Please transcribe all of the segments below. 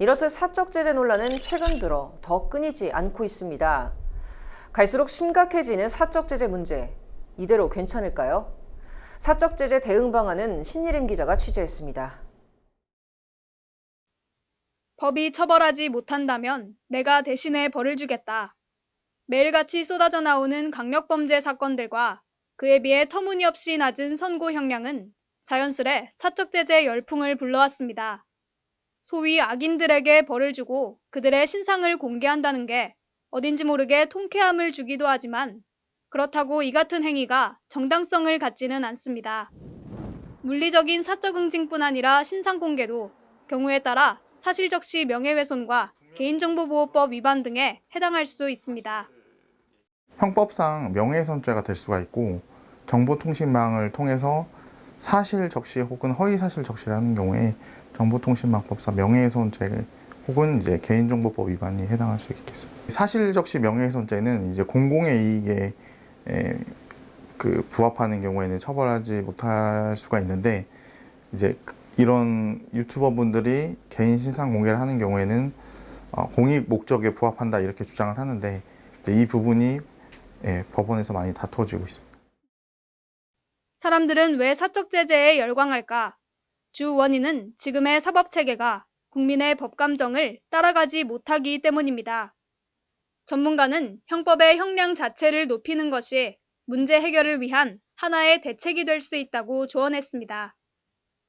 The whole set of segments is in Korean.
이렇듯 사적 제재 논란은 최근 들어 더 끊이지 않고 있습니다. 갈수록 심각해지는 사적 제재 문제. 이대로 괜찮을까요? 사적 제재 대응 방안은 신예림 기자가 취재했습니다. 법이 처벌하지 못한다면 내가 대신에 벌을 주겠다. 매일같이 쏟아져 나오는 강력범죄 사건들과 그에 비해 터무니없이 낮은 선고 형량은 자연스레 사적 제재 열풍을 불러왔습니다. 소위 악인들에게 벌을 주고 그들의 신상을 공개한다는 게 어딘지 모르게 통쾌함을 주기도 하지만 그렇다고 이 같은 행위가 정당성을 갖지는 않습니다. 물리적인 사적 응징뿐 아니라 신상 공개도 경우에 따라 사실적시 명예훼손과 개인정보보호법 위반 등에 해당할 수 있습니다. 형법상 명예훼손죄가 될 수가 있고 정보통신망을 통해서 사실적시 혹은 허위사실 적시를 하는 경우에 정보통신망법상 명예훼손죄 혹은 이제 개인정보법 위반이 해당할 수 있겠습니다. 사실적시 명예훼손죄는 이제 공공의 이익에 부합하는 경우에는 처벌하지 못할 수가 있는데 이제 이런 유튜버 분들이 개인 신상 공개를 하는 경우에는 공익 목적에 부합한다 이렇게 주장을 하는데 이 부분이 법원에서 많이 다투어지고 있습니다. 사람들은 왜 사적 제재에 열광할까? 주 원인은 지금의 사법 체계가 국민의 법 감정을 따라가지 못하기 때문입니다. 전문가는 형법의 형량 자체를 높이는 것이 문제 해결을 위한 하나의 대책이 될 수 있다고 조언했습니다.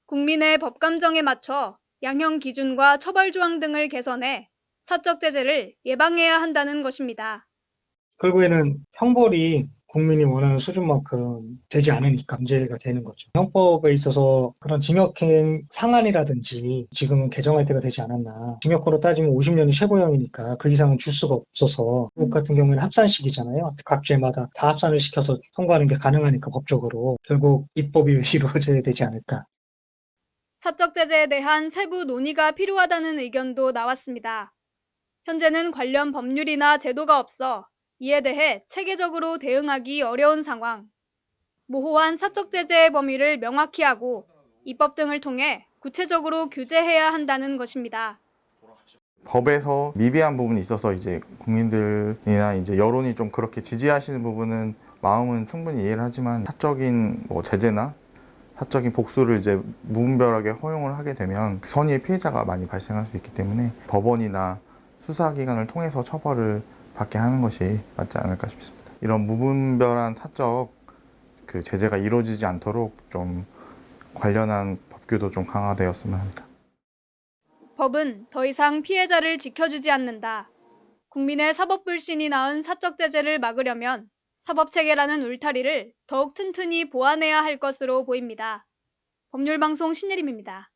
국민의 법 감정에 맞춰 양형 기준과 처벌 조항 등을 개선해 사적 제재를 예방해야 한다는 것입니다. 결국에는 형벌이 국민이 원하는 수준만큼 되지 않으니까 문제가 되는 거죠. 형법에 있어서 그런 징역행 상한이라든지 지금은 개정할 때가 되지 않았나. 징역으로 따지면 50년이 최고형이니까 그 이상은 줄 수가 없어서 미국 같은 경우에는 합산식이잖아요. 각 죄마다 다 합산을 시켜서 선고하는 게 가능하니까 법적으로 결국 입법이 이루어져야 되지 않을까. 사적 제재에 대한 세부 논의가 필요하다는 의견도 나왔습니다. 현재는 관련 법률이나 제도가 없어 이에 대해 체계적으로 대응하기 어려운 상황. 모호한 사적 제재의 범위를 명확히 하고 입법 등을 통해 구체적으로 규제해야 한다는 것입니다. 법에서 미비한 부분이 있어서 이제 국민들이나 이제 여론이 좀 그렇게 지지하시는 부분은 마음은 충분히 이해를 하지만 사적인 제재나 사적인 복수를 이제 무분별하게 허용을 하게 되면 선의의 피해자가 많이 발생할 수 있기 때문에 법원이나 수사기관을 통해서 처벌을 받게 하는 것이 맞지 않을까 싶습니다. 이런 무분별한 사적 제재가 이루어지지 않도록 좀 관련한 법규도 좀 강화되었으면 합니다. 법은 더 이상 피해자를 지켜주지 않는다. 국민의 사법 불신이 낳은 사적 제재를 막으려면 사법체계라는 울타리를 더욱 튼튼히 보완해야 할 것으로 보입니다. 법률방송 신예림입니다.